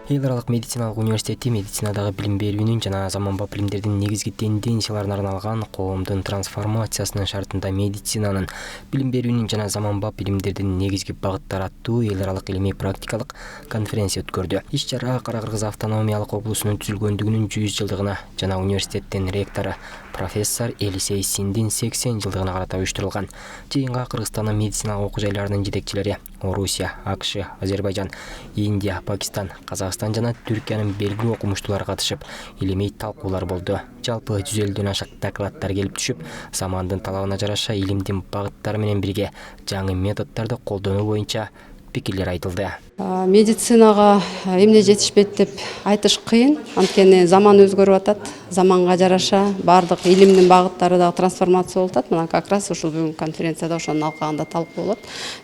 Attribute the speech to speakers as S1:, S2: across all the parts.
S1: Эл аралык медициналык университети медицинадагы билим берүүнүн жана заманбап билимдердин негизги тенденцияларына арналган коомдун трансформациясынын шартында медицинанын билим берүүнүн жана заманбап билимдердин негизги багыттары аттуу эл аралык илимий практикалык конференция өткөрдү. Иш-чара Кара-Кыргыз автономиялык облусунун түзүлгөндүгүнүн 100 жылдыгына жана университеттин ректору профессор Элисей Синдин 80 жылдыгына карата уюштурулган. Жыйынга Кыргызстандын медициналык окуу жайларынын жетекчилери Орусия, АКШ, Азербайжан, Индия, Пакистан, Казакстан жана Түркиянын белгилүү окумуштуулары катышып, илимий талкуулар болду. Жалпы 150дөн ашык докладдар келип түшүп, замандын талабына жараша илимдин багыттары менен бирге жаңы методдорду колдонуу боюнча пикирлер айтылды.
S2: Медицинага эмне жетишпейт деп айтыш кыйын, анткени заман өзгөрүп атат. Заманга жараша бардык илимдин багыттары дагы трансформация болуп атат. Мына как раз ушул бүгүнкү конференцияда ошонун алкагында талкуу болот.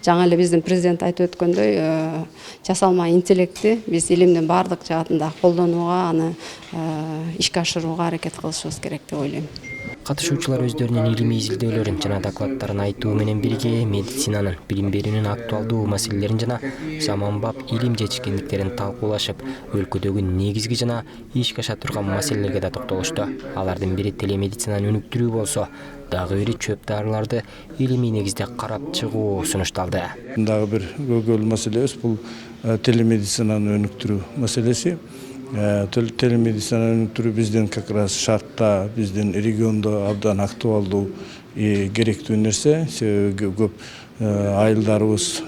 S2: Жаңы эле биздин президент айтып өткөндөй, жасалма интеллекти биз илимдин бардык жаатында колдонууга, аны ишке ашырууга аракет кылышыбыз керек деп ойлойм.
S1: Катышуучулар өздөрүнүн илимий изилдөөлөрүн жана докладдарын айтуу менен бирге медицинанын билим берүүнүн актуалдуу маселелерин жана заманбап илим жетишкендиктерин талкуулашып, өлкөдөгү негизги жана ишке аша турган маселелерге да токтолушту. Алардын бири телемедицинаны өнүктүрүү болсо, дагы бири чөп дарыларды илимий негизде карап чыгуу сунушталды.
S3: Дагы бир көйгөйлүү маселебиз бул телемедицинаны өнүктүрүү маселеси. Телемедицинаны өнүктүрүү биздин как раз шартта, биздин региондо абдан актуалдуу керектүү нерсе. Себеби көп айылдарыбыз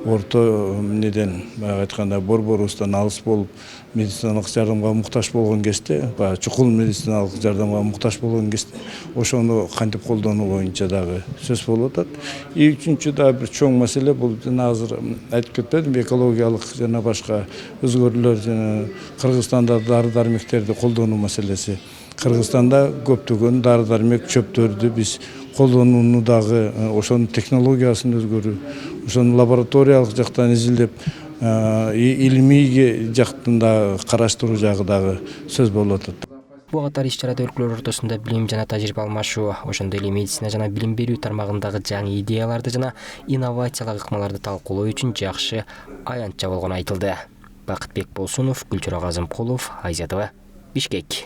S3: орто неден айтканда борборубуздан алыс болуп, медициналык жардамга муктаж болгон кезде, чукул медициналык жардамга муктаж болгон кезде, ошону кантип колдонуу боюнча дагы сөз болуп атат. Үчүнчү дагы бир чоң маселе бул жана азыр айтып кетпедим, экологиялык жана башка өзгөрүүлөр жана Кыргызстанда дары-дармектерди колдонуу маселеси. Кыргызстанда көптөгөн дары-дармек чөптөрдү биз колдонууну дагы ошонун технологиясын өзгөрүү, ошону лабораториялык жактан изилдеп, илимий жактын да караштыруу жагы дагы сөз болуп атат.
S1: Бул катар иш-чарада өлкөлөр ортосунда билим жана тажрыйба алмашуу, ошондой эле медицина жана билим берүү тармагындагы жаңы идеяларды жана инновациялык ыкмаларды талкуулоо үчүн жакшы аянтча болгону айтылды. Бакытбек Болсунов, Гүлчирок Азымкулов, Азия ТV, Бишкек.